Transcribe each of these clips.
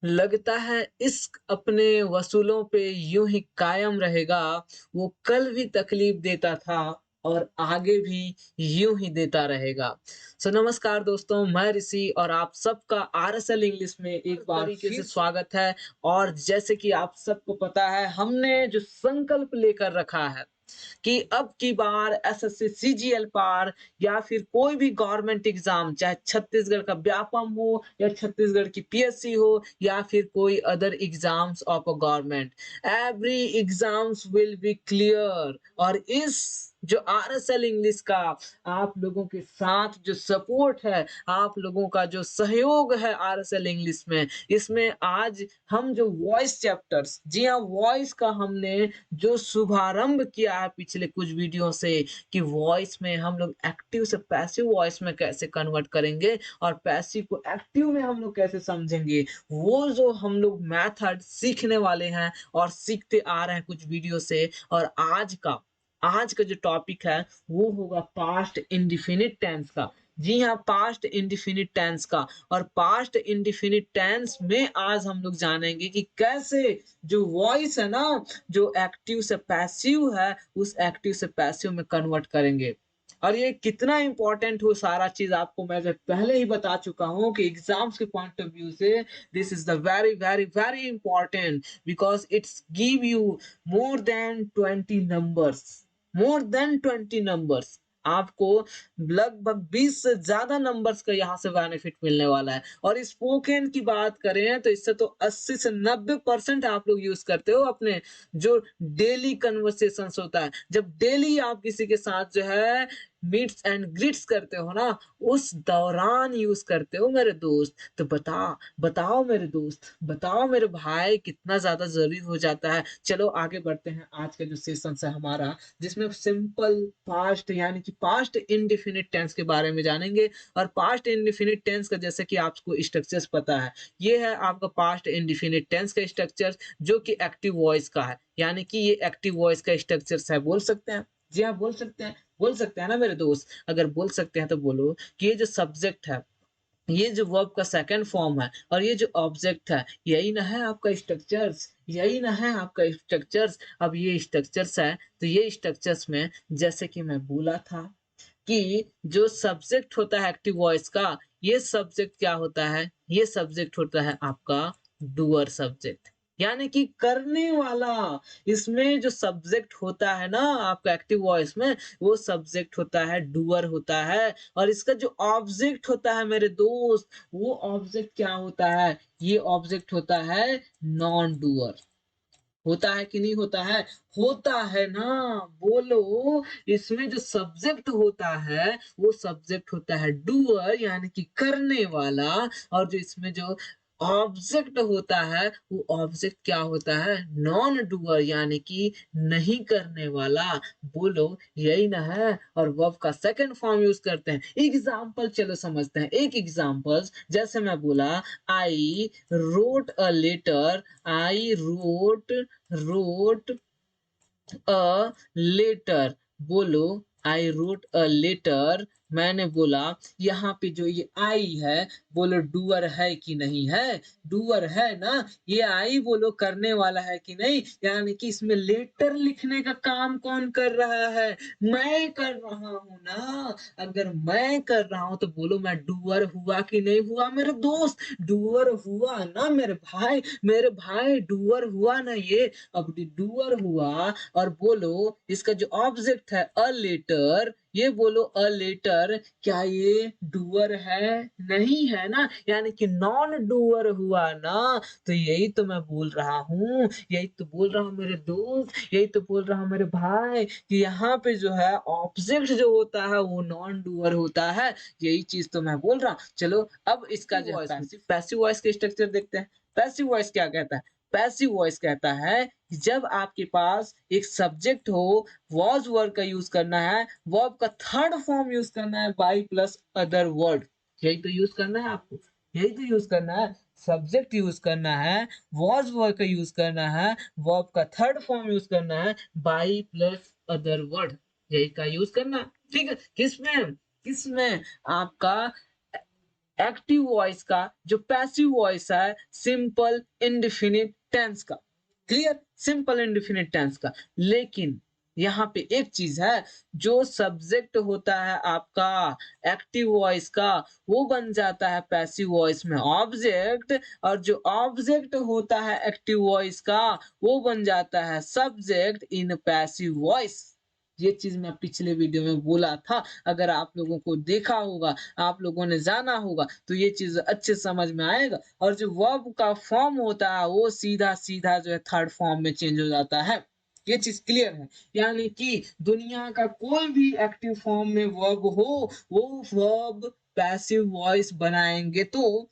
लगता है इश्क अपने वसूलों पे यूं ही कायम रहेगा। वो कल भी तकलीफ देता था और आगे भी यूं ही देता रहेगा। नमस्कार दोस्तों, मैं ऋषि और आप सबका आरएसएल इंग्लिश में एक बार तरीके से स्वागत है। और जैसे कि आप सबको पता है, हमने जो संकल्प लेकर रखा है कि अब की बार एसएससी सीजीएल पार या फिर कोई भी गवर्नमेंट एग्जाम, चाहे छत्तीसगढ़ का व्यापम हो या छत्तीसगढ़ की पीएससी हो या फिर कोई other exams of a government, every exams will be clear. और इस जो आरएसएल इंग्लिश का आप लोगों के साथ जो सपोर्ट है, आप लोगों का जो सहयोग है आरएसएल इंग्लिश में, इसमें आज हम जो वॉइस चैप्टर्स, जी हाँ, वॉइस का हमने जो शुभारंभ किया है पिछले कुछ वीडियो से, कि वॉइस में हम लोग एक्टिव से पैसिव वॉइस में कैसे कन्वर्ट करेंगे और पैसिव को एक्टिव में हम लोग कैसे समझेंगे, वो जो हम लोग मेथड सीखने वाले हैं और सीखते आ रहे हैं कुछ वीडियो से। और आज का जो टॉपिक है वो होगा पास्ट इंडिफिनिट टेंस का। जी हाँ, पास्ट इंडिफिनिट टेंस का। और पास्ट इंडिफिनिट टेंस में आज हम लोग जानेंगे कि कैसे जो वॉइस है ना, जो एक्टिव से पैसिव है, उस एक्टिव से पैसिव में कन्वर्ट करेंगे। और ये कितना इंपॉर्टेंट हो सारा चीज आपको मैं जो पहले ही बता चुका हूँ कि एग्जाम्स के पॉइंट ऑफ व्यू से this is the very very very important, because it's give you more than 20 numbers, more than 20 numbers. आपको लगभग 20 से ज्यादा नंबर्स का यहाँ से बेनिफिट मिलने वाला है। और स्पोकन की बात करें तो इससे तो 80 से 90% आप लोग यूज करते हो अपने जो डेली कन्वर्सेशन होता है। जब डेली आप किसी के साथ जो है मीट्स एंड ग्रीट्स करते हो ना, उस दौरान यूज करते हो मेरे दोस्त। तो बताओ मेरे दोस्त, बताओ मेरे भाई, कितना ज्यादा जरूरी हो जाता है। चलो आगे बढ़ते हैं। आज का जो सेशन है हमारा, जिसमें सिंपल पास्ट यानी कि पास्ट इंडेफिनिट टेंस के बारे में जानेंगे। और पास्ट इंडेफिनिट टेंस का जैसे कि आपको स्ट्रक्चर्स पता है, ये है आपका पास्ट इंडेफिनिट टेंस का स्ट्रक्चर, जो कि एक्टिव वॉइस का है। यानी कि ये एक्टिव वॉइस का स्ट्रक्चर है। बोल सकते हैं? जी हाँ, बोल सकते हैं। बोल सकते हैं ना मेरे दोस्त? अगर बोल सकते हैं तो बोलो कि ये जो सब्जेक्ट है, ये जो वर्ब का सेकंड फॉर्म है, और ये जो ऑब्जेक्ट है, यही ना है आपका स्ट्रक्चर्स, यही ना है आपका स्ट्रक्चर्स। अब ये स्ट्रक्चर्स है, तो ये स्ट्रक्चर्स में जैसे कि मैं बोला था कि जो सब्जेक्ट होता है एक्टिव वॉइस का, ये सब्जेक्ट क्या होता है? ये सब्जेक्ट होता है आपका डूअर सब्जेक्ट, यानी कि करने वाला। इसमें जो सब्जेक्ट होता है ना आपका एक्टिव वॉइस में, वो सब्जेक्ट होता है डूअर होता है। और इसका जो ऑब्जेक्ट होता है मेरे दोस्त, वो ऑब्जेक्ट क्या होता है? ये ऑब्जेक्ट होता है नॉन डूअर। होता है कि नहीं होता है? होता है ना? बोलो। इसमें जो सब्जेक्ट होता है वो सब्जेक्ट होता है डूअर, यानी कि करने वाला। और जो इसमें जो ऑब्जेक्ट होता है वो ऑब्जेक्ट क्या होता है? नॉन डूअर, यानी कि नहीं करने वाला। बोलो, यही ना है? और वर्ब का सेकंड फॉर्म यूज करते हैं। एग्जाम्पल चलो समझते हैं। एक एग्जाम्पल जैसे मैं बोला, I wrote a letter, I wrote a letter. बोलो, आई रोट अ लेटर। मैंने बोला, यहाँ पे जो ये आई है, बोलो डूअर है कि नहीं है? डूअर है ना? ये आई बोलो करने वाला है कि नहीं? यानी कि इसमें लेटर लिखने का काम कौन कर रहा है? मैं कर रहा हूं ना। अगर मैं कर रहा हूं तो बोलो, मैं डूअर हुआ कि नहीं हुआ मेरे दोस्त? डूअर हुआ ना मेरे भाई डूअर हुआ ना ये। अब डूअर हुआ। और बोलो, इसका जो ऑब्जेक्ट है अ लेटर, ये बोलो अ लेटर, क्या ये डूअर है? नहीं है ना, यानी कि नॉन डूअर हुआ ना। तो यही तो मैं बोल रहा हूँ, यही तो बोल रहा हूँ मेरे दोस्त, यही तो बोल रहा हूँ मेरे भाई, कि यहाँ पे जो है ऑब्जेक्ट जो होता है वो नॉन डूअर होता है। यही चीज तो मैं बोल रहा हूँ। चलो अब इसका जो पैसिव वॉइस के स्ट्रक्चर देखते हैं। पैसिव वॉइस क्या कहता है? पैसिव वॉइस कहता है कि जब आपके पास एक सब्जेक्ट हो, वॉज वर्ड का यूज करना है, वर्ब का थर्ड फॉर्म यूज करना है, बाई प्लस अदर वर्ड। यही तो यूज करना है आपको, यही तो यूज करना है। सब्जेक्ट यूज करना है, वॉज वर्ड का यूज करना है, वर्ब का थर्ड फॉर्म यूज करना है, बाई प्लस अदर वर्ड, यही का यूज करना है। ठीक है? किसमें? किसमें? आपका एक्टिव वॉइस का, जो पैसिव वॉइस है सिंपल इंडेफिनिट टेंस का। क्लियर, सिंपल इंडेफिनिट टेंस का। लेकिन यहाँ पे एक चीज है, जो सब्जेक्ट होता है आपका एक्टिव वॉइस का, वो बन जाता है पैसिव वॉइस में ऑब्जेक्ट, और जो ऑब्जेक्ट होता है एक्टिव वॉइस का, वो बन जाता है सब्जेक्ट इन पैसिव वॉइस। ये चीज मैं पिछले वीडियो में बोला था, अगर आप लोगों को देखा होगा, आप लोगों ने जाना होगा, तो ये चीज अच्छे समझ में आएगा। और जो वर्ब का फॉर्म होता है वो सीधा सीधा जो है थर्ड फॉर्म में चेंज हो जाता है। ये चीज क्लियर है, यानी कि दुनिया का कोई भी एक्टिव फॉर्म में वर्ब हो, वो वर्ब पैसिव वॉइस बनाएंगे तो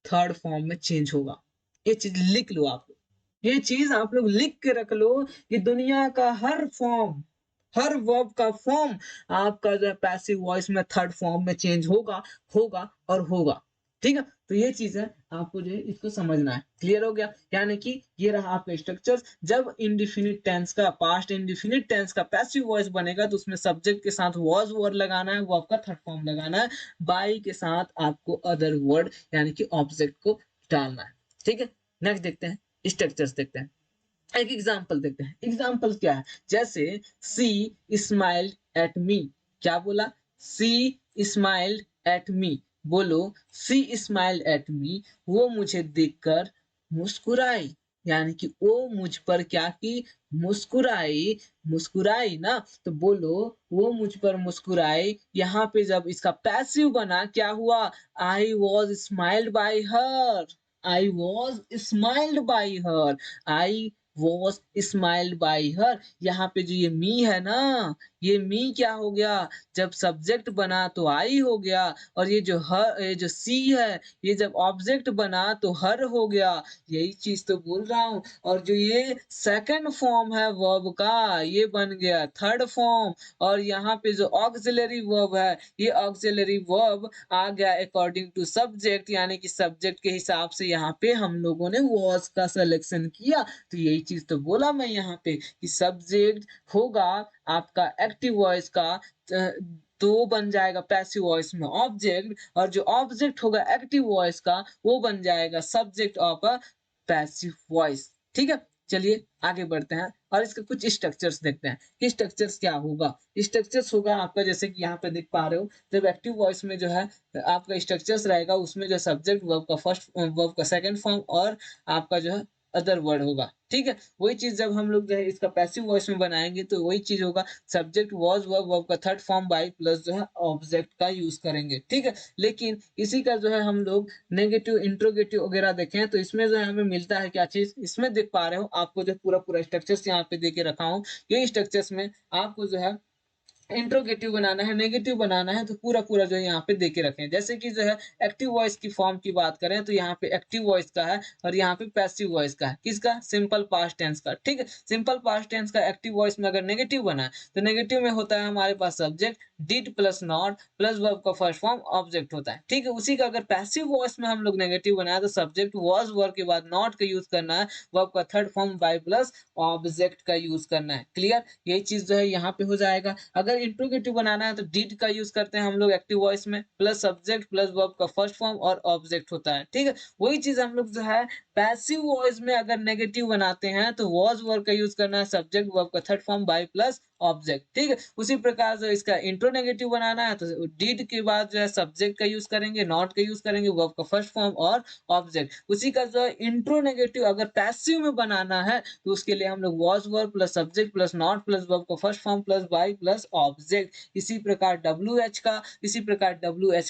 थर्ड फॉर्म में चेंज होगा। ये चीज लिख लो आप लोग, ये चीज आप लोग लिख के रख लो कि दुनिया का हर फॉर्म, हर वर्ब का फॉर्म आपका जो है पैसिव वॉइस में थर्ड फॉर्म में चेंज होगा, होगा और होगा। ठीक है, तो ये चीज है, आपको जो है इसको समझना है। क्लियर हो गया, यानी कि ये रहा आपका स्ट्रक्चर। जब इंडिफिनिट टेंस का, पास्ट इंडिफिनिट टेंस का पैसिव वॉइस बनेगा तो उसमें सब्जेक्ट के साथ वॉज वर्ड लगाना है, वो आपका थर्ड फॉर्म लगाना है। बाई के साथ आपको अदर वर्ड यानी कि ऑब्जेक्ट को डालना है। ठीक है, नेक्स्ट देखते हैं, स्ट्रक्चर्स देखते हैं। एक एग्जांपल देखते हैं। एग्जांपल क्या है, जैसे सी स्माइल्ड एट मी। क्या बोला? सी स्माइल्ड एट मी। बोलो, सी स्माइल्ड एट मी, वो मुझे देखकर मुस्कुराई। यानी कि वो मुझ पर क्या की? मुस्कुराई। मुस्कुराई ना, तो बोलो वो मुझ पर मुस्कुराई। यहाँ पे जब इसका पैसिव बना, क्या हुआ? I was smiled by her. I was smiled by her. I was smiled by her. यहाँ पे जो ये मी है ना, ये मी क्या हो गया? जब सब्जेक्ट बना तो आई हो गया, और ये जो हर, ये जो सी है, ये जब ऑब्जेक्ट बना तो हर हो गया। यही चीज तो बोल रहा हूँ। और जो ये सेकंड फॉर्म है वर्ब का, ये बन गया थर्ड फॉर्म। और यहाँ पे जो ऑक्सिलरी वर्ब है, ये ऑक्सिलरी वर्ब आ गया अकॉर्डिंग टू सब्जेक्ट, यानी कि सब्जेक्ट के हिसाब से यहाँ पे हम लोगों ने वॉज का सिलेक्शन किया। तो यही चीज तो बोला मैं यहाँ पे कि सब्जेक्ट होगा आपका एक्टिव वॉइस का, तो बन जाएगा पैसिव वॉइस में ऑब्जेक्ट, और जो ऑब्जेक्ट होगा एक्टिव वॉइस का, वो बन जाएगा subject of a passive voice. ठीक है, चलिए आगे बढ़ते हैं और इसके कुछ स्ट्रक्चर्स देखते हैं कि स्ट्रक्चर्स क्या होगा। स्ट्रक्चर्स होगा आपका, जैसे कि यहाँ पे देख पा रहे हो, जब एक्टिव वॉइस में जो है आपका स्ट्रक्चर्स रहेगा, उसमें जो सब्जेक्ट वर्ब का फर्स्ट, वर्ब का सेकंड फॉर्म, और आपका जो है अदर वर्ड होगा। ठीक है, वही चीज जब हम लोग जो है इसका पैसिव वॉइस में बनाएंगे तो वही चीज होगा, सब्जेक्ट वाज वर्ब, वर्ब का थर्ड फॉर्म बाई प्लस जो है ऑब्जेक्ट का यूज करेंगे। ठीक है, लेकिन इसी का जो है हम लोग नेगेटिव इंट्रोगेटिव वगैरह देखें तो इसमें जो है हमें मिलता है क्या चीज, इसमें देख पा रहे हो आपको जो पूरा पूरा स्ट्रक्चर्स यहाँ पे देके रखा हूँ। ये स्ट्रक्चर्स में आपको जो है इंट्रोगेटिव बनाना है, नेगेटिव बनाना है, तो पूरा पूरा जो है यहाँ पे देके रखें। जैसे कि जो है एक्टिव वॉइस की फॉर्म की बात करें तो यहाँ पे एक्टिव वॉइस का है, और यहाँ पे पैसिव वॉइस का है। किसका? सिंपल पास्ट टेंस का। ठीक है, सिंपल पास्ट टेंस का एक्टिव वॉइस में अगर नेगेटिव बना है तो नेगेटिव में होता है हमारे पास subject did plus not plus verb का फर्स्ट फॉर्म ऑब्जेक्ट होता है। ठीक है, उसी का अगर पैसिव वॉइस में हम लोग नेगेटिव बनाए तो सब्जेक्ट वॉज वर्ब के बाद नॉट का यूज करना है, वर्ब का third form by plus object का यूज करना है। क्लियर, यही चीज जो है यहाँ पे हो जाएगा। अगर इंट्रोगेटिव बनाना है तो डिड का यूज करते हैं हम लोग एक्टिव वॉइस में, प्लस सब्जेक्ट प्लस वर्ब का फर्स्ट फॉर्म और ऑब्जेक्ट होता है। ठीक है, वही चीज हम लोग जो है पैसिव वॉइस में अगर नेगेटिव बनाते हैं तो वॉज वर्ब का यूज करना है, सब्जेक्ट वर्ब का third form by plus object. ठीक है, उसी प्रकार से इसका इंट्रो नेगेटिव बनाना है तो डिड के बाद जो है सब्जेक्ट का यूज करेंगे, नॉट का यूज करेंगे, वर्ब का फर्स्ट फॉर्म और ऑब्जेक्ट। उसी का जो है इंट्रो नेगेटिव अगर पैसिव में बनाना है तो उसके लिए हम लोग was verb plus subject plus not plus verb का first form plus by plus object. इसी प्रकार डब्ल्यू एच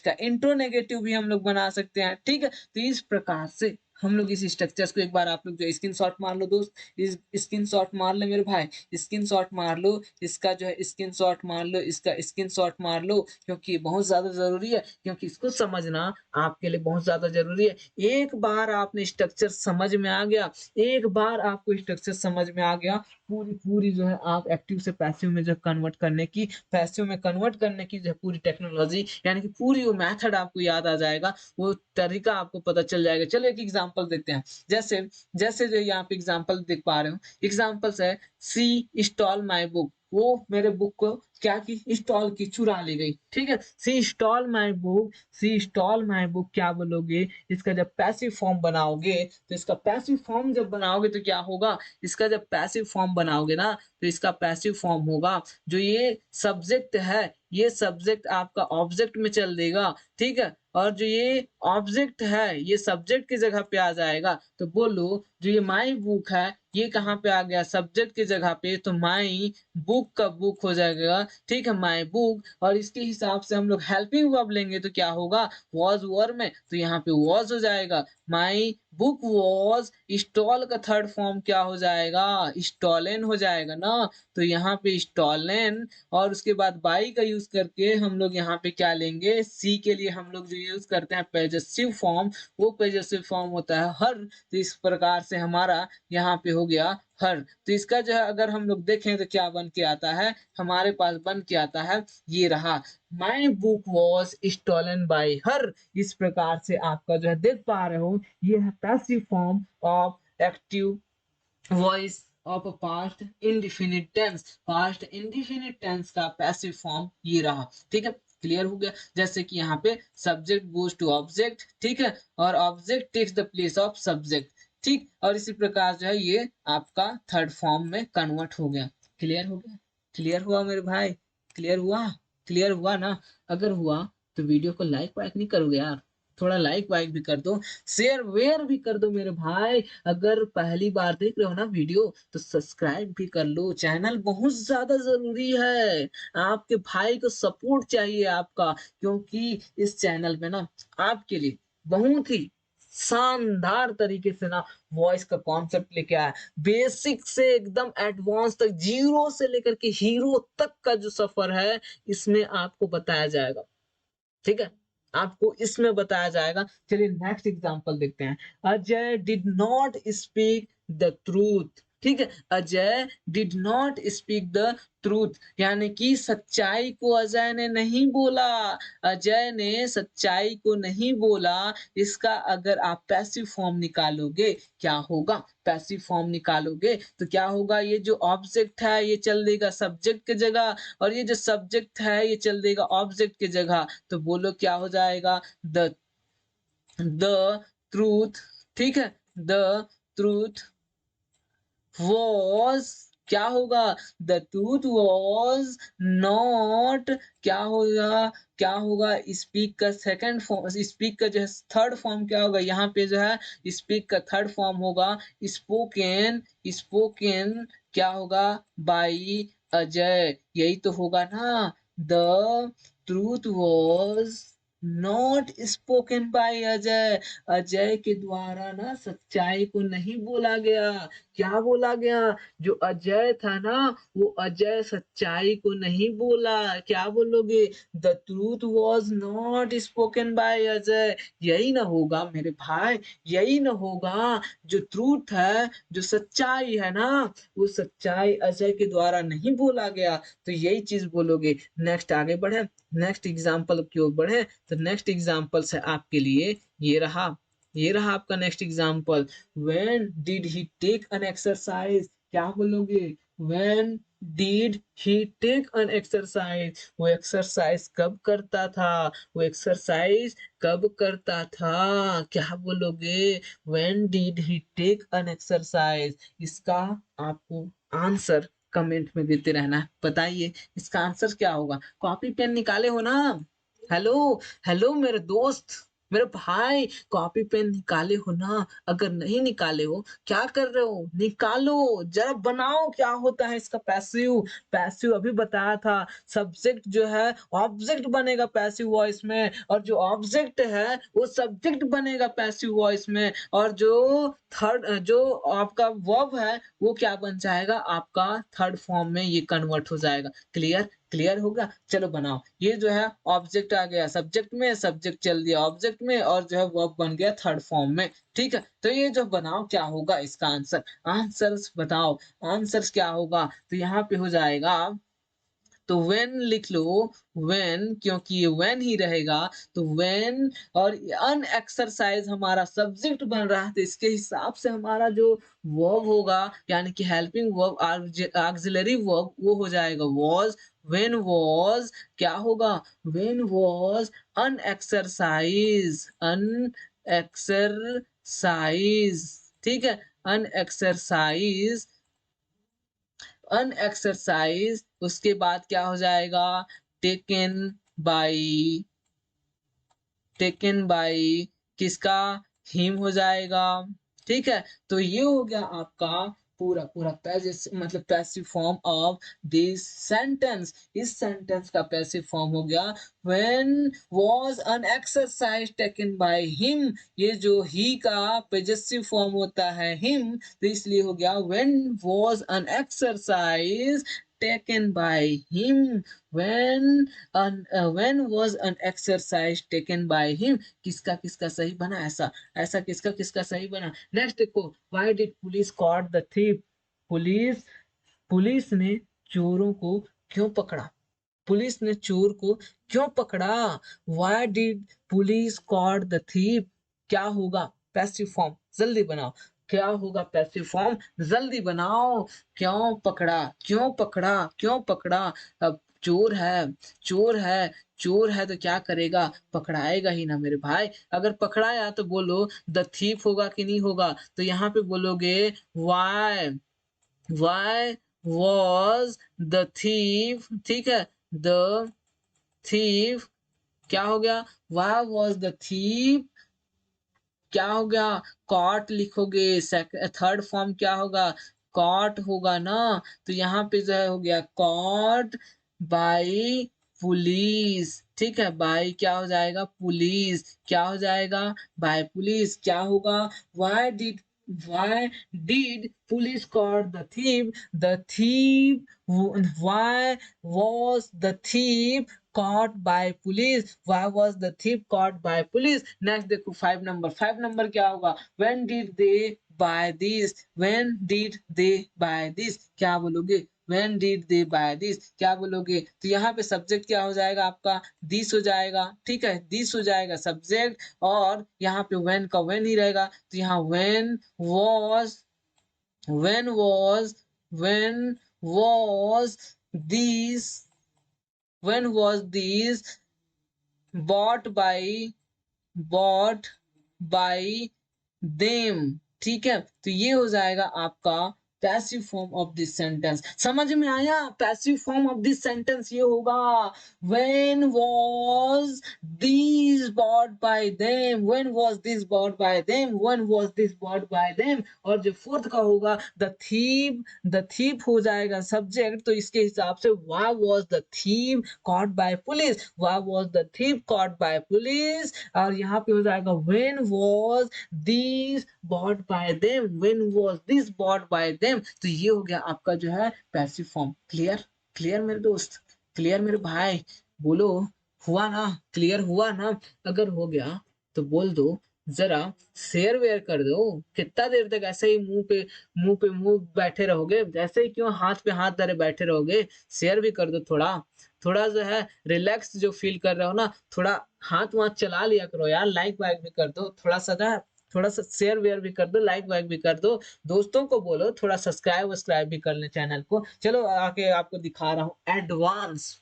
का इंट्रो नेगेटिव भी हम लोग बना सकते हैं। ठीक है, तो इस प्रकार से हम लोग इस स्ट्रक्चर्स को एक बार आप लोग जो स्क्रीनशॉट मार लो दोस्त, इस स्क्रीनशॉट मार ले मेरे भाई, स्क्रीनशॉट मार लो, इसका जो है स्क्रीनशॉट मार लो, इसका स्क्रीनशॉट मार लो, क्योंकि बहुत ज्यादा जरूरी है, क्योंकि इसको समझना आपके लिए बहुत ज्यादा जरूरी है। एक बार आपने स्ट्रक्चर समझ में आ गया, एक बार आपको स्ट्रक्चर समझ में आ गया, पूरी पूरी जो है आप एक्टिव से पैसिव में जो कन्वर्ट करने की, पैसिव में कन्वर्ट करने की जो पूरी टेक्नोलॉजी यानी कि पूरी वो मेथड आपको याद आ जाएगा, वो तरीका आपको पता चल जाएगा। चलो एक एग्जांपल देखते हैं। जैसे जैसे जो यहाँ पे एग्जांपल देख पा रहे हो, एग्जांपल्स है सी स्टॉल माय बुक। वो मेरे बुक को क्या की, स्टॉल की, चुरा ले गई। ठीक है, she stole my book, she stole my book क्या बोलोगे? इसका जब पैसिव फॉर्म बनाओगे, तो इसका पैसिव फॉर्म जब बनाओगे तो क्या होगा? इसका जब पैसिव फॉर्म बनाओगे ना, तो इसका पैसिव फॉर्म होगा, जो ये सब्जेक्ट है, ये सब्जेक्ट आपका ऑब्जेक्ट में चल देगा। ठीक है, और जो ये ऑब्जेक्ट है, ये सब्जेक्ट की जगह पे आ जाएगा। तो बोलो, जो ये माई बुक है, ये कहाँ पे आ गया? सब्जेक्ट की जगह पे। तो माई बुक का बुक हो जाएगा। ठीक है, माई बुक। और इसके हिसाब से हम लोग हेल्पिंग वर्ब लेंगे तो क्या होगा? वॉज वर्ब में, तो यहाँ पे वॉज हो जाएगा। माई बुक वॉज स्टॉल का थर्ड फॉर्म क्या हो जाएगा? स्टॉलन हो जाएगा ना। तो यहाँ पे स्टॉलन, और उसके बाद बाई का यूज करके हम लोग यहाँ पे क्या लेंगे? सी के लिए हम लोग जो यूज करते हैं पॉजेसिव फॉर्म, वो पॉजेसिव फॉर्म होता है हर। तो इस प्रकार से हमारा यहाँ पे हो गया हर। तो इसका जो है अगर हम लोग देखें तो क्या बन के आता है? हमारे पास बन के आता है, ये रहा, my book was stolen by her. इस प्रकार से आपका जो है देख पा रहे हो, ये है passive form of active voice of past indefinite tense. Past indefinite tense का पैसिव फॉर्म ये रहा। ठीक है, क्लियर हो गया? जैसे कि यहाँ पे सब्जेक्ट गोज टू ऑब्जेक्ट, ठीक है, और object takes the place of subject. ठीक, और इसी प्रकार जो है ये आपका थर्ड फॉर्म में कन्वर्ट हो गया। क्लियर हो गया? क्लियर हुआ मेरे भाई? क्लियर हुआ? क्लियर हुआ ना? अगर हुआ तो वीडियो को लाइक वाइक नहीं करोगे यार? थोड़ा लाइक वाइक भी कर दो, शेयर वेयर भी कर दो मेरे भाई। अगर पहली बार देख रहे हो ना वीडियो, तो सब्सक्राइब भी कर लो। चैनल बहुत ज्यादा जरूरी है, आपके भाई को सपोर्ट चाहिए आपका, क्योंकि इस चैनल पे ना आपके लिए बहुत ही शानदार तरीके से ना वॉइस का कॉन्सेप्ट लेके आया। बेसिक से एकदम एडवांस तक, जीरो से लेकर के हीरो तक का जो सफर है, इसमें आपको बताया जाएगा। ठीक है, आपको इसमें बताया जाएगा। चलिए नेक्स्ट एग्जांपल देखते हैं। Ajay did not speak the truth. ठीक है, Ajay did not speak the truth, यानी कि सच्चाई को अजय ने नहीं बोला। अजय ने सच्चाई को नहीं बोला। इसका अगर आप पैसिव फॉर्म निकालोगे, क्या होगा? पैसिव फॉर्म निकालोगे तो क्या होगा? ये जो ऑब्जेक्ट है ये चल देगा सब्जेक्ट की जगह, और ये जो सब्जेक्ट है ये चल देगा ऑब्जेक्ट की जगह। तो बोलो क्या हो जाएगा? The truth. ठीक है, द ट्रूथ वॉज, क्या होगा? द ट्रूथ वॉज नॉट, क्या होगा? क्या होगा? स्पीक का सेकंड फॉर्म, स्पीक का जो है थर्ड फॉर्म क्या होगा? यहाँ पे जो है स्पीक का थर्ड फॉर्म होगा स्पोकन। स्पोकन क्या होगा? बाई अजय। यही तो होगा ना? The truth was not spoken by Ajay. Ajay के द्वारा ना सच्चाई को नहीं बोला गया। क्या बोला गया? जो अजय था ना, वो अजय सच्चाई को नहीं बोला। क्या बोलोगे? The truth was not spoken by Ajay. यही ना होगा मेरे भाई? यही ना होगा? जो ट्रूथ है, जो सच्चाई है ना, वो सच्चाई अजय के द्वारा नहीं बोला गया। तो यही चीज बोलोगे। नेक्स्ट आगे बढ़े, नेक्स्ट एग्जाम्पल की ओर बढ़े। तो नेक्स्ट एग्जाम्पल से आपके लिए ये रहा, ये रहा आपका next example. When did he take an exercise? क्या बोलोगे? When did he take an exercise? वो एक्सरसाइज कब करता था? वो एक्सरसाइज कब करता था? क्या बोलोगे? When did he take an exercise? इसका आपको आंसर कमेंट में देते रहना है। बताइए इसका आंसर क्या होगा? कॉपी पेन निकाले हो ना? हेलो, हेलो मेरे दोस्त, मेरे भाई, कॉपी पेन निकाले हो ना? अगर नहीं निकाले हो, क्या कर रहे हो? निकालो, जरा बनाओ क्या होता है इसका पैसिव। पैसिव अभी बताया था, सब्जेक्ट जो है ऑब्जेक्ट बनेगा पैसिव वॉइस में, और जो ऑब्जेक्ट है वो सब्जेक्ट बनेगा पैसिव वॉइस में, और जो थर्ड, जो आपका वर्ब है वो क्या बन जाएगा? आपका थर्ड फॉर्म में ये कन्वर्ट हो जाएगा। क्लियर? क्लियर होगा? चलो बनाओ। ये जो है ऑब्जेक्ट आ गया सब्जेक्ट में, सब्जेक्ट चल दिया ऑब्जेक्ट में, और जो है वर्ब बन गया थर्ड फॉर्म में। ठीक है, तो ये जो बनाओ क्या होगा इसका आंसर? आंसर्स बताओ, आंसर्स क्या होगा? तो यहाँ पे हो जाएगा तो when लिख लो, when, क्योंकि ये when ही रहेगा, तो when और अनएक्सरसाइज हमारा सब्जेक्ट बन रहा है, तो इसके हिसाब से हमारा जो वर्ब होगा यानी कि हेल्पिंग वर्ब ऑक्सिलरी वर्ब वो हो जाएगा was। when was क्या होगा, when was अनएक्सरसाइज, अनएक्सरसाइज, ठीक है, अनएक्सरसाइज, अनएक्सरसाइज, उसके बाद क्या हो जाएगा, टेकन बाई, टेकन बाई किसका, हिम हो जाएगा, ठीक है। तो ये हो गया आपका पूरा पूरा मतलब passive form of this sentence. इस सेंटेंस का पैसिव फॉर्म हो गया when was an exercise taken by him। ये जो ही का पॉजेसिव फॉर्म होता है him, तो इसलिए हो गया when was an exercise taken by him। when was an exercise taken by him, किसका किसका सही बना, ऐसा ऐसा किसका किसका सही बना। नेक्स्ट देखो, why did police caught the thief। Police police ने चोरों को क्यों पकड़ा, पुलिस ने चोर को क्यों पकड़ा। Why did police caught the thief, क्या होगा पैसिव फॉर्म, जल्दी बनाओ, क्या होगा पैसिव फॉर्म, जल्दी बनाओ। क्यों पकड़ा, क्यों पकड़ा, क्यों पकड़ा। अब चोर है, चोर है, चोर है तो क्या करेगा, पकड़ाएगा ही ना मेरे भाई। अगर पकड़ाया तो बोलो द थीफ होगा कि नहीं होगा, तो यहाँ पे बोलोगे why, why was the thief, ठीक है, the thief क्या हो गया, why was the thief क्या हो गया, caught लिखोगे, थर्ड फॉर्म क्या होगा, caught होगा ना, तो यहाँ पे जो है हो गया caught by पुलिस, ठीक है, बाय क्या हो जाएगा, पुलिस, क्या हो जाएगा, बाय पुलिस, क्या होगा, why did, why did police caught the thief, the thief, why was the thief caught by police, why was the thief caught by police। Next देखो 5 नंबर, 5 नंबर क्या होगा, when did they buy this, when did they buy this, क्या बोलोगे, when did they buy this, क्या बोलोगे। तो यहाँ पे सब्जेक्ट क्या हो जाएगा आपका, दिस हो जाएगा, ठीक है, दिस हो जाएगा सब्जेक्ट, और यहाँ पे when का when ही रहेगा, तो यहाँ was, when was, when was this, when was this bought by, bought by them, ठीक है। तो ये हो जाएगा आपका passive form of this sentence. समझ में आया, passive form of this sentence ये होगा when was these bought by them, when was this bought by them, when was this bought by them। और जो फोर्थ का होगा the thief, the thief हो जाएगा सब्जेक्ट, तो इसके हिसाब से why was the thief caught by police, why was the thief caught by police। और यहाँ पे हो जाएगा when was these bought by them, when was this bought by them। तो ये हो गया आपका जो है पैसिव फॉर्म। क्लियर, क्लियर मेरे दोस्त, क्लियर मेरे भाई, बोलो हुआ ना, क्लियर हुआ ना। अगर हो गया तो बोल दो, जरा शेयर वेयर कर दो। कितना देर तक ऐसे ही मुंह बैठे रहोगे, ऐसे ही क्यों हाथ पे हाथ धरे बैठे रहोगे, शेयर भी कर दो थोड़ा, थोड़ा जो है रिलैक्स जो फील कर रहे हो ना, थोड़ा हाथ वाथ चला लिया करो यार, लाइक वाइक भी कर दो थोड़ा सा ना, थोड़ा सा शेयर वेयर भी कर दो, लाइक वाइक भी कर दो, दोस्तों को बोलो थोड़ा सब्सक्राइब वब्सक्राइब भी कर ले चैनल को। चलो आके आपको दिखा रहा हूँ एडवांस,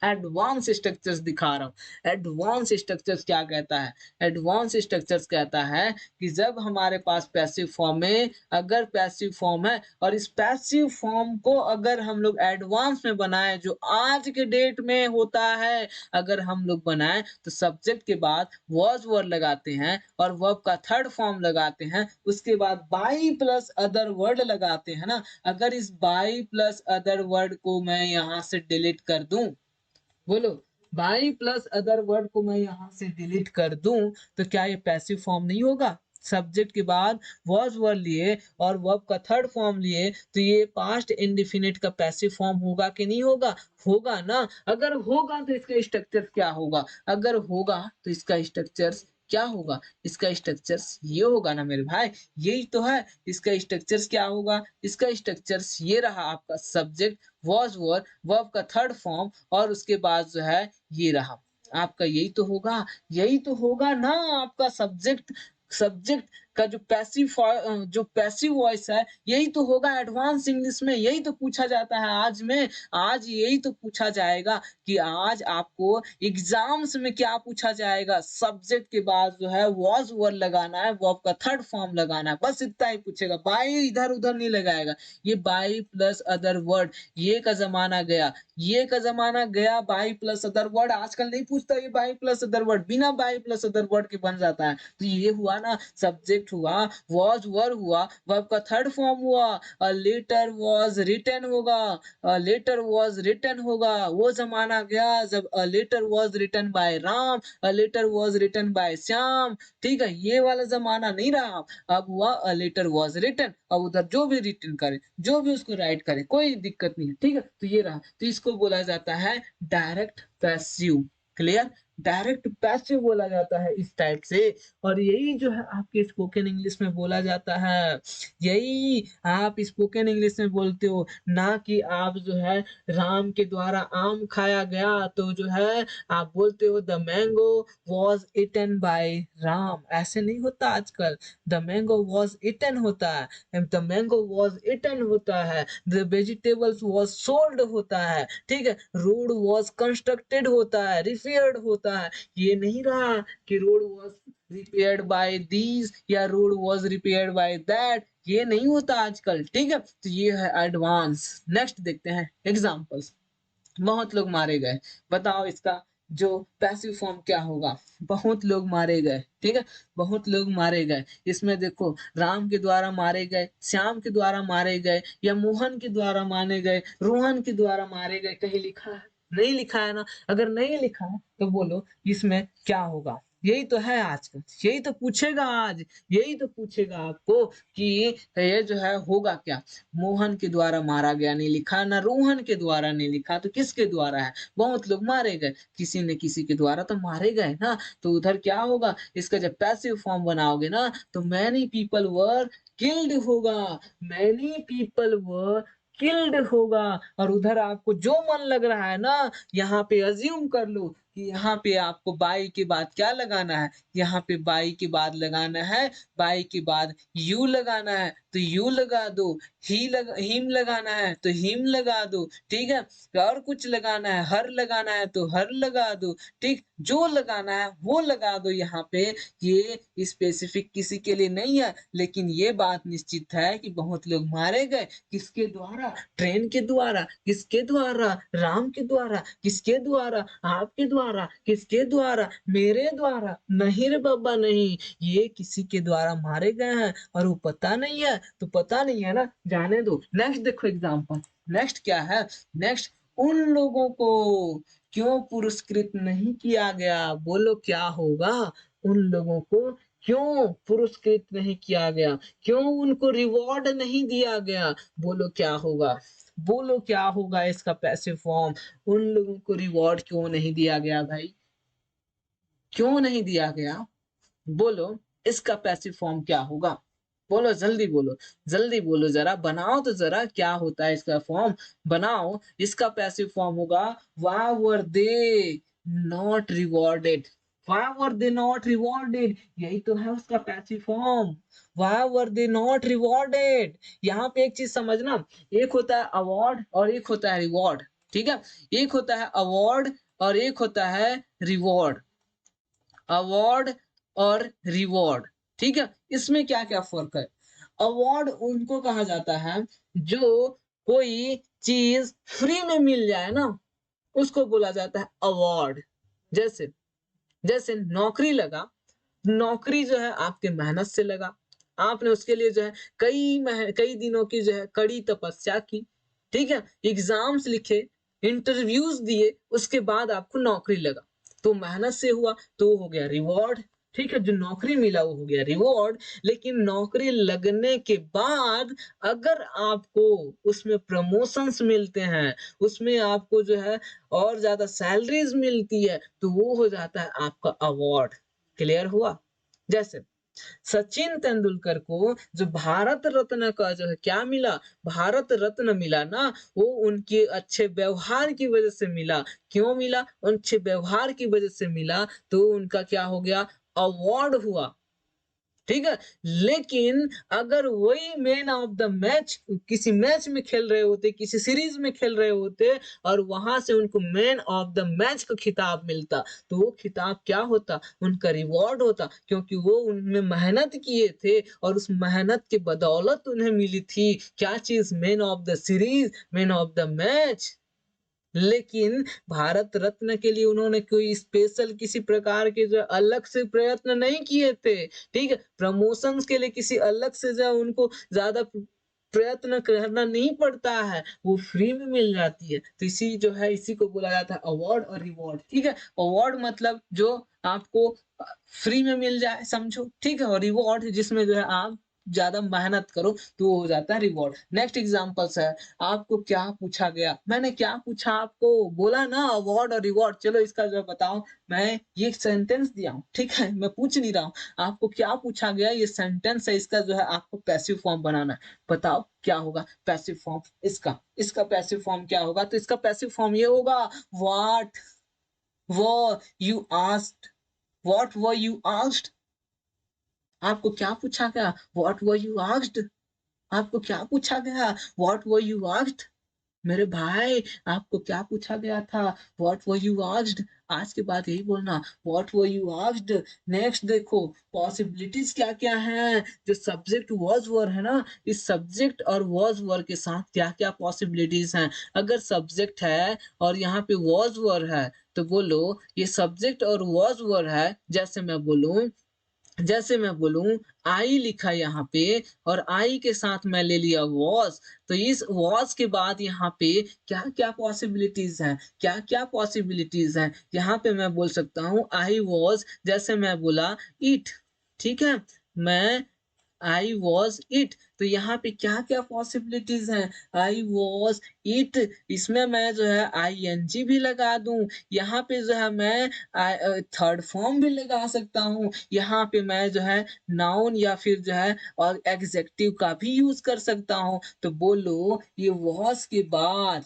एडवांस स्ट्रक्चर्स दिखा रहा हूँ। एडवांस स्ट्रक्चर्स क्या कहता है, एडवांस स्ट्रक्चर्स कहता है कि जब हमारे पास पैसिव फॉर्म में, अगर पैसिव फॉर्म है और इस पैसिव फॉर्म को अगर हम लोग एडवांस में बनाए, जो आज के डेट में होता है, अगर हम लोग बनाए तो सब्जेक्ट के बाद वॉज वर्ड लगाते हैं और वर्ब का थर्ड फॉर्म लगाते हैं, उसके बाद बाई प्लस अदर वर्ड लगाते हैं ना। अगर इस बाई प्लस अदर वर्ड को मैं यहाँ से डिलीट कर दूं, बोलो बाई प्लस अदर वर्ड को मैं यहाँ से डिलीट कर दूं, तो क्या ये पैसिव फॉर्म नहीं होगा। सब्जेक्ट के बाद वॉज वर्ड लिए और वर्ब का थर्ड फॉर्म लिए, तो ये पास्ट इंडेफिनिट का पैसिव फॉर्म होगा कि नहीं होगा, होगा ना। अगर होगा तो इसका स्ट्रक्चर क्या होगा, अगर होगा तो इसका स्ट्रक्चर क्या होगा? इसका स्ट्रक्चर्स ये होगा ना मेरे भाई, यही तो है। इसका स्ट्रक्चर्स क्या होगा? इसका स्ट्रक्चर्स ये रहा आपका सब्जेक्ट, वाज़ वर, वर्ब का थर्ड फॉर्म और उसके बाद जो है ये रहा। आपका यही तो होगा ना आपका सब्जेक्ट सब्जेक्ट का जो पैसिव वॉइस है, यही तो होगा एडवांस इंग्लिश में, यही तो पूछा जाता है आज यही तो पूछा जाएगा कि आज आपको एग्ज़ाम्स में क्या पूछा जाएगा, सब्जेक्ट के बाद जो है वाज़ वर्ब लगाना है, वर्ब का थर्ड फॉर्म लगाना है, बस इतना ही पूछेगा, बाय इधर-उधर नहीं लगाएगा। ये बाय प्लस अदर वर्ड ये का ज़माना गया बाय प्लस अदर वर्ड आजकल नहीं पूछता ये बाय प्लस अदर वर्ड, बिना बाय प्लस अदर वर्ड के बन जाता है। तो ये हुआ ना सब्जेक्ट हुआ, वाज़ वर्ब हुआ, वर्ब का थर्ड फॉर्म हुआ, लेटर वाज़ रिटन होगा, लेटर वाज़ रिटन होगा। वो ज़माना गया जब letter was written by Ram, letter was written by Shyam, ठीक है? ये वाला ज़माना नहीं रहा। अब हुआ लेटर वाज़ रिटन, अब उधर जो भी रिटन करे, जो भी उसको राइट करे, कोई दिक्कत नहीं है, ठीक है? तो ये रहा, तो इसको बोला जाता है direct passive, clear? Direct passive बोला जाता है इस टाइप से और यही जो है आपके स्पोकन इंग्लिश में बोला जाता है। यही आप स्पोकन इंग्लिश में बोलते हो, ना कि आप जो है राम के द्वारा आम खाया गया तो जो है आप बोलते हो the mango was eaten by Ram, ऐसे नहीं होता आजकल। द मैंगो वाज़ ईटन होता है, द मैंगो वाज़ ईटन होता है, द वेजिटेबल्स वाज़ सोल्ड होता है, ठीक है? रोड वाज़ कंस्ट्रक्टेड होता है, रिपेयर्ड होता है। ये नहीं रहा कि road was repaired by this या road was repaired by that, ये नहीं होता आजकल, ठीक है? तो ये है एडवांस। नेक्स्ट देखते हैं एग्ज़ाम्पल्स। बहुत लोग मारे गए। बताओ इसका जो पैसिव फॉर्म क्या होगा? बहुत लोग मारे गए, ठीक है? बहुत लोग मारे गए। इसमें देखो राम के द्वारा मारे गए, श्याम के द्वारा मारे गए या मोहन के द्वारा मारे गए, रोहन के द्वारा मारे गए, कहीं लिखा है? नहीं लिखा है ना? अगर नहीं लिखा है तो बोलो इसमें क्या होगा? यही तो है आजकल, यही तो पूछेगा आज, यही तो पूछेगा आपको कि ये जो है होगा क्या? मोहन के द्वारा मारा गया नहीं लिखा, ना रोहन के द्वारा नहीं लिखा, तो किसके द्वारा है? बहुत लोग मारे गए, किसी न किसी के द्वारा तो मारे गए ना, तो उधर क्या होगा? इसका जब पैसिव फॉर्म बनाओगे ना, तो मैनी पीपल वर किल्ड होगा, मैनी पीपल वर किल्ड होगा और उधर आपको जो मन लग रहा है ना, यहाँ पे अज्यूम कर लो कि यहाँ पे आपको बाई के बाद क्या लगाना है? यहाँ पे बाई के बाद लगाना है, बाई के बाद यू लगाना है, तो यू लगा दो, हिम लगाना है तो हिम लगा दो, ठीक है? और कुछ लगाना है, हर लगाना है तो हर लगा दो, ठीक? जो लगाना है वो लगा दो यहाँ पे, ये स्पेसिफिक किसी के लिए नहीं है, लेकिन ये बात निश्चित है कि बहुत लोग मारे गए, किसके द्वारा? ट्रेन के द्वारा, किसके द्वारा? राम के द्वारा, किसके द्वारा? आपके द्वारा, किसके द्वारा? मेरे द्वारा, नहीं रे बाबा नहीं, ये किसी के द्वारा मारे गए हैं और वो पता नहीं है, तो पता नहीं है ना, जाने दो। नेक्स्ट देखो एग्जाम्पल, नेक्स्ट क्या है? नेक्स्ट उन लोगों को क्यों पुरस्कृत नहीं किया गया? बोलो क्या होगा? उन लोगों को क्यों पुरस्कृत नहीं किया गया? क्यों उनको रिवॉर्ड नहीं दिया गया? बोलो क्या होगा? बोलो क्या होगा इसका पैसिव फॉर्म? उन लोगों को रिवॉर्ड क्यों नहीं दिया गया भाई? क्यों नहीं दिया गया? बोलो इसका पैसिव फॉर्म क्या होगा? बोलो जल्दी बोलो जरा, बनाओ तो जरा क्या होता है इसका फॉर्म? बनाओ, इसका पैसिव फॉर्म होगा why were they not rewarded? Why were they not rewarded? यही तो है उसका passive form. Why were they not rewarded? यहाँ पे एक चीज समझना, एक होता है अवार्ड और एक होता है रिवॉर्ड, ठीक है? एक होता है अवार्ड और एक होता है रिवॉर्ड। अवार्ड और रिवॉर्ड, ठीक है? इसमें क्या-क्या फ़र्क है? अवार्ड उनको कहा जाता है जो कोई चीज़ फ्री में मिल जाए ना, उसको बोला जाता है अवार्ड। जैसे जैसे नौकरी लगा, नौकरी जो है आपके मेहनत से लगा। आपने उसके लिए जो है कई दिनों की जो है कड़ी तपस्या की, ठीक है? एग्ज़ाम्स लिखे, इंटरव्यूज़ दिए, उसके बाद आपको नौकरी लगा। तो मेहनत से हुआ, तो वो हो गया रिवॉर्ड, ठीक है? जो नौकरी मिला वो हो गया रिवॉर्ड। लेकिन नौकरी लगने के बाद अगर आपको उसमें प्रमोशंस मिलते हैं, उसमें आपको जो है और ज़्यादा सैलरीज़ मिलती है, तो वो हो जाता है आपका अवार्ड। क्लियर हुआ? जैसे सचिन तेंदुलकर को जो भारत रत्न का जो है क्या मिला, भारत रत्न मिला ना, वो उनके अच्छे व्यवहार की वजह से मिला। क्यों मिला? अच्छे व्यवहार की वजह से मिला, तो उनका क्या हो गया, अवार्ड हुआ। ठीक है? लेकिन अगर वही मैन ऑफ द मैच किसी मैच में खेल रहे होते, किसी सीरीज में खेल रहे होते और वहां से उनको मैन ऑफ द मैच का खिताब मिलता, तो वो खिताब क्या होता? उनका रिवॉर्ड होता, क्योंकि वो उनमें मेहनत किए थे और उस मेहनत के बदौलत उन्हें मिली थी क्या चीज? Man of the series, man of the match. लेकिन भारत रत्न के लिए उन्होंने कोई स्पेशल किसी प्रकार के जो अलग से प्रयत्न नहीं किए थे। ठीक है? प्रमोशंस के लिए किसी अलग से जो उनको ज़्यादा प्रयत्न करना नहीं पड़ता है, वो फ्री में मिल जाती है। तो इसी जो है इसी को बोला जाता है अवार्ड और रिवॉर्ड। ठीक है? अवार्ड मतलब जो आपको फ्री में मिल जाए समझो, ठीक है? और रिवॉर्ड जिसमें जो है आप ज़्यादा मेहनत करो तो वो हो जाता है रिवॉर्ड। नेक्स्ट एग्जांपल्स है, आपको क्या पूछा गया? मैंने क्या पूछा आपको? बोला ना अवार्ड और रिवॉर्ड। चलो इसका जो बताओ, मैं ये सेंटेंस दिया हूँ, ठीक है? मैं पूछ नहीं रहा हूँ। आपको क्या पूछा गया? ये सेंटेंस है, इसका जो है आपको पैसिव फॉर्म बनाना है। बताओ क्या होगा पैसिव फॉर्म इसका? इसका पैसिव फॉर्म क्या होगा? तो इसका पैसिव फॉर्म ये होगा, what were you asked, what were you asked. आपको क्या पूछा गया? What were you asked. आपको क्या पूछा गया? What were you asked. मेरे भाई आपको क्या पूछा गया था? What were you asked. आज के बाद यही बोलना, what were you asked. Next देखो, पॉसिबिलिटीज क्या क्या है। जो सब्जेक्ट वॉज वर है ना, इस सब्जेक्ट और वॉज वर के साथ क्या क्या पॉसिबिलिटीज हैं। अगर सब्जेक्ट है और यहाँ पे वॉज वर है, तो बोलो ये सब्जेक्ट और वॉज वर है। जैसे मैं बोलूं आई लिखा यहाँ पे और आई के साथ मैं ले लिया वॉज, तो इस वॉज के बाद यहाँ पे क्या क्या पॉसिबिलिटीज हैं, क्या क्या पॉसिबिलिटीज हैं। यहाँ पे मैं बोल सकता हूँ आई वॉज, जैसे मैं बोला इट। ठीक है? मैं आई वॉज इट, तो यहाँ पे क्या क्या पॉसिबिलिटीज हैं? आई वॉज इट, इसमें मैं जो है आई एन जी भी लगा दूं। यहाँ पे जो है मैं थर्ड फॉर्म भी लगा सकता हूँ। यहाँ पे मैं जो है नाउन या फिर जो है और एग्जेक्टिव का भी यूज कर सकता हूँ। तो बोलो ये वॉज के बाद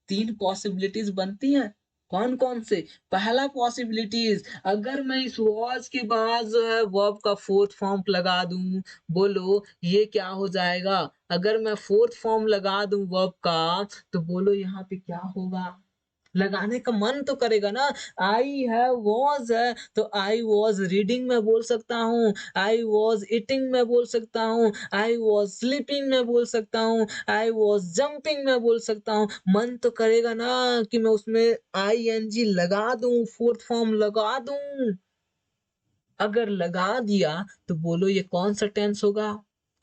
3 पॉसिबिलिटीज बनती हैं। कौन-कौन से? पहला पॉसिबिलिटीज, अगर मैं इस वाज के बाद जो है वर्ब का फोर्थ फॉर्म लगा दूं, बोलो ये क्या हो जाएगा? अगर मैं फोर्थ फॉर्म लगा दूं वर्ब का, तो बोलो यहाँ पे क्या होगा? लगाने का मन तो करेगा ना। आई है वॉज है, तो आई वॉज रीडिंग में बोल सकता हूँ, आई वॉज ईटिंग में बोल सकता हूँ, आई वॉज स्लीपिंग में बोल सकता हूँ, आई वॉज जंपिंग में बोल सकता हूँ। मन तो करेगा ना कि मैं उसमें आई एन जी लगा दूं, फोर्थ फॉर्म लगा दूं। अगर लगा दिया तो बोलो ये कौन सा टेंस होगा?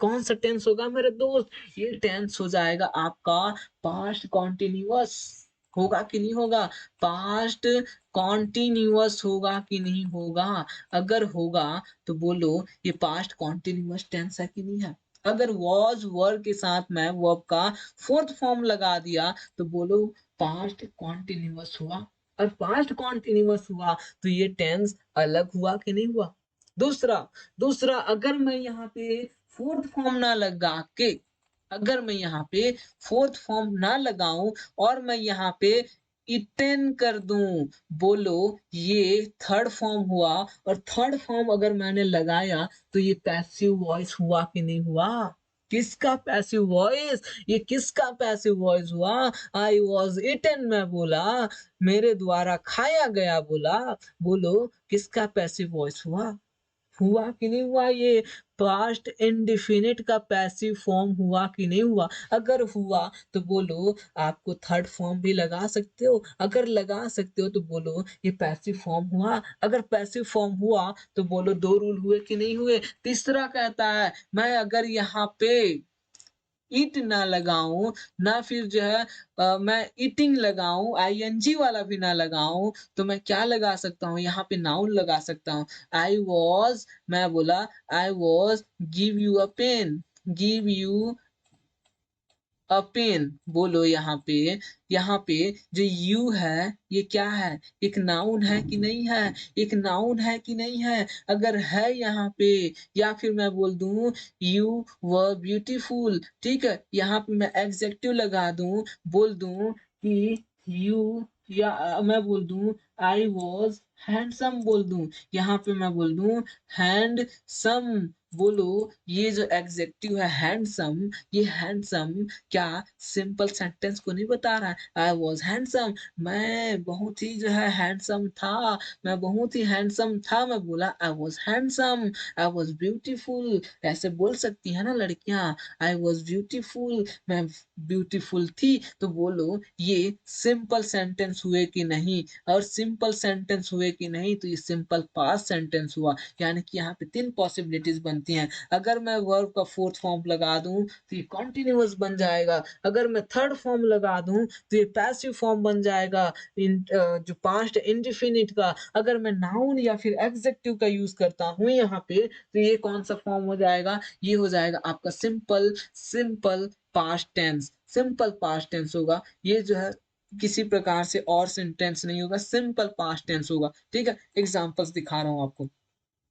कौन सा टेंस होगा मेरे दोस्त? ये टेंस हो जाएगा आपका पास्ट कॉन्टिन्यूअस। होगा कि नहीं होगा? पास्ट कॉन्टिन्यूअस होगा कि नहीं होगा? अगर होगा तो बोलो ये पास्ट कॉन्टिन्यूअस टेंस है कि नहीं है? अगर वॉज वर्ब के साथ मैं वर्ब का फोर्थ फॉर्म लगा दिया तो बोलो पास्ट कॉन्टिन्यूअस हुआ। और पास्ट कॉन्टिन्यूअस हुआ तो ये टेंस अलग हुआ कि नहीं हुआ? दूसरा दूसरा अगर मैं यहाँ पे फोर्थ फॉर्म ना लगा के, अगर मैं यहाँ पे फोर्थ फॉर्म ना लगाऊं और मैं यहाँ पे इटेन कर दूं, बोलो ये थर्ड फॉर्म हुआ। और थर्ड फॉर्म अगर मैंने लगाया तो ये पैसिव वॉइस हुआ कि नहीं हुआ? किसका पैसिव वॉइस? ये किसका पैसिव वॉइस हुआ? आई वॉज इटन में बोला, मेरे द्वारा खाया गया बोला। बोलो किसका पैसिव वॉइस हुआ? हुआ कि नहीं हुआ? ये पास्ट इंडेफिनिट का पैसिव फॉर्म हुआ कि नहीं हुआ? अगर हुआ तो बोलो आपको थर्ड फॉर्म भी लगा सकते हो। अगर लगा सकते हो तो बोलो ये पैसिव फॉर्म हुआ। अगर पैसिव फॉर्म हुआ तो बोलो 2 रूल हुए कि नहीं हुए? तीसरा कहता है मैं अगर यहाँ पे ईट ना लगाऊं, ना फिर जो है मैं ईटिंग लगाऊं, आईएनजी वाला भी ना लगाऊं, तो मैं क्या लगा सकता हूँ? यहाँ पे नाउन लगा सकता हूँ। आई वॉज, मैं बोला I was give you a pen, give you a pen बोलो यहाँ पे जो यू है, ये क्या है? एक नाउन है कि नहीं है? एक नाउन है कि नहीं है? अगर है यहाँ पे या फिर मैं बोल दूँ यू वर ब्यूटीफुल, ठीक है? यहाँ पे मैं एडजेक्टिव लगा दूँ, बोल दूँ कि यू या मैं बोल दूँ आई वाज़ हैंडसम बोल दूँ। यहाँ पे मैं बोल दूँ हैंडसम बोलो, ये जो एडजेक्टिव है हैंडसम, ये हैंडसम क्या सिंपल सेंटेंस को नहीं बता रहा है? आई वाज़ हैंडसम, मैं बहुत ही जो है हैंडसम था, मैं बहुत ही हैंडसम था, मैं बोला I was handsome, I was beautiful, ऐसे बोल सकती है ना लड़कियाँ, आई वाज़ ब्यूटीफुल, मैं ब्यूटीफुल थी, तो बोलो ये सिंपल सेंटेंस हुए कि नहीं? और सिंपल सेंटेंस हुए कि नहीं, तो ये सिंपल पास्ट सेंटेंस हुआ, यानी कि यहाँ पे 3 पॉसिबिलिटीज़ बनती हैं। अगर मैं वर्ब का 4th फॉर्म लगा दूँ, तो ये कॉन्टिन्यूअस बन जाएगा। अगर मैं 3rd फॉर्म लगा दूँ, तो ये पैसिव फॉर्म बन जाएगा जो पास्ट इंडेफिनिट का। अगर मैं नाउन या फिर एडजेक्टिव का यूज़ करता हूँ यहाँ पे, तो ये कौन-सा फॉर्म हो जाएगा? ये हो जाएगा आपका सिंपल सिंपल पास्ट टेंस होगा। ये जो है किसी प्रकार से और सेंटेंस नहीं होगा, सिंपल पास्ट टेंस होगा, ठीक है? एग्ज़ाम्पल्स दिखा रहा हूँ आपको।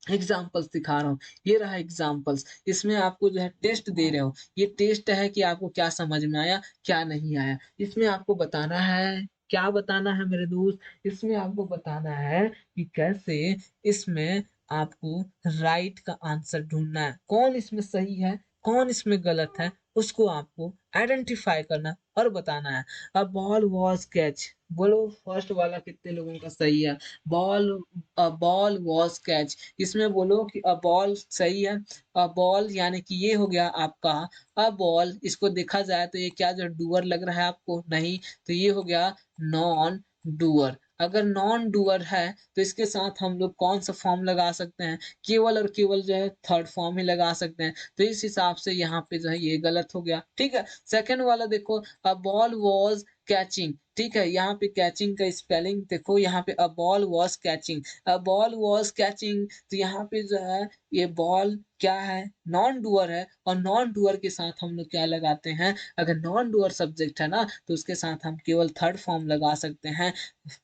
एग्ज़ाम्पल्स दिखा रहा हूँ, ये रहा एग्ज़ाम्पल्स, इसमें आपको जो है टेस्ट दे रहे हो, ये टेस्ट है कि आपको क्या समझ में आया, क्या नहीं आया। इसमें आपको बताना है, क्या बताना है मेरे दोस्त? इसमें आपको बताना है कि कैसे इसमें आपको राइट का आंसर ढूँढना है। कौन इसमें सही है, कौन इसमें गलत है, उसको आपको आइडेंटिफ़ाई करना और बताना है। अ बॉल वाज़ कैच, बोलो फर्स्ट वाला कितने लोगों का सही है? Ball a ball was catch, इसमें बोलो कि अ बॉल सही है। अ बॉल यानी कि ये हो गया आपका अ बॉल, इसको देखा जाए तो ये क्या जो डूअर लग रहा है आपको? नहीं, तो ये हो गया नॉन डूअर। अगर नॉन डूअर है तो इसके साथ हम लोग कौन-सा फॉर्म लगा सकते हैं? केवल और केवल जो है 3rd फॉर्म ही लगा सकते हैं। तो इस हिसाब से यहाँ पे जो है ये गलत हो गया, ठीक है? सेकंड वाला देखो, अ बॉल वाज़ कैचिंग, ठीक है? यहाँ पे कैचिंग का स्पेलिंग देखो, यहाँ पे अ ball was catching, a ball was catching, तो यहाँ पे जो है ये बॉल क्या है? नॉन डूअर है, और नॉन डूअर के साथ हम लोग क्या लगाते हैं? अगर नॉन डूअर सब्जेक्ट है ना, तो उसके साथ हम केवल 3rd फॉर्म लगा सकते हैं।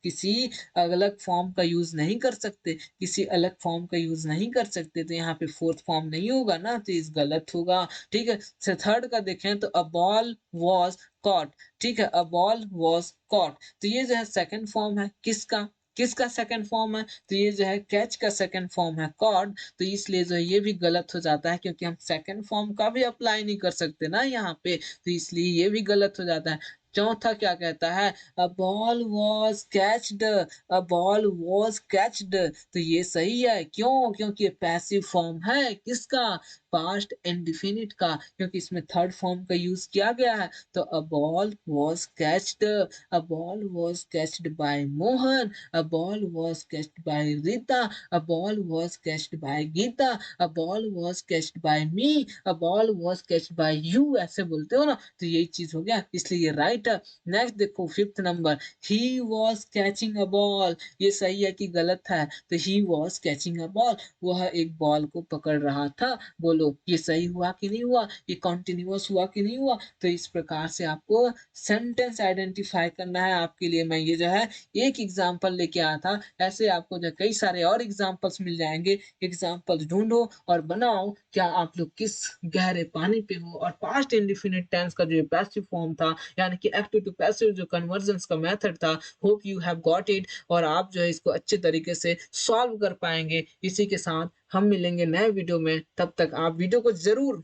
किसी अलग फॉर्म का यूज़ नहीं कर सकते, किसी अलग फॉर्म का यूज़ नहीं कर सकते, तो यहाँ पे 4th फॉर्म नहीं होगा ना, तो इस गलत होगा, ठीक है? 3rd का देखें तो अ बॉल वाज़ कॉट, ठीक है? अ बॉल वाज़ कॉट, तो ये जो है 2nd फॉर्म है, किसका? किसका 2nd फॉर्म है? तो ये जो है कैच का 2nd फॉर्म है कॉट, तो इसलिए जो है ये भी गलत हो जाता है, क्योंकि हम 2nd फॉर्म का भी अप्लाई नहीं कर सकते ना यहाँ पे, तो इसलिए ये भी गलत हो जाता है। चौथा क्या कहता है? A ball was caught, a ball was caught, तो ये सही है, क्यों? क्योंकि ये पैसिव फॉर्म है, किसका? पास्ट इंडेफिनिट का, क्योंकि इसमें 3rd फॉर्म का यूज़ किया गया है। तो a ball was caught, a ball was caught by Mohan, a ball was caught by Rita, a ball was caught by Geeta, a ball was caught by me, a ball was caught by you, ऐसे बोलते हो ना, तो यही चीज़ हो गया, इसलिए ये राइट है। नेक्स्ट देखो 5th number, he was catching a ball, ये सही है कि गलत है? तो he was catching a ball, वह एक बॉल को पकड़ रहा था। बोलो ये सही हुआ कि नहीं हुआ? ये कंटीन्यूअस हुआ कि नहीं हुआ? तो इस प्रकार से आपको सेंटेंस आइडेंटिफ़ाई करना है। आपके लिए मैं ये जो है एक एग्ज़ाम्पल लेके आया था। ऐसे आपको जो कई सारे और एग्ज़ाम्पल्स मिल जाएँगे। एग्ज़ाम्पल्स ढूँढो और बनाओ। क्या आप लोग किस गहरे पानी पे हो? और पास्ट इंडेफिनिट टेंस का जो ये पैसिव फॉर्म था, यानी कि एक्टिव टू पैसिव जो कन्वर्जन्स का मेथड था, hope you have got it, और आप जो है इसको अच्छे तरीके से सॉल्व कर पाएँगे। इसी के साथ हम मिलेंगे नए वीडियो में, तब तक आप वीडियो को ज़रूर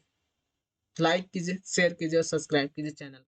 लाइक कीजिए, शेयर कीजिए और सब्सक्राइब कीजिए चैनल।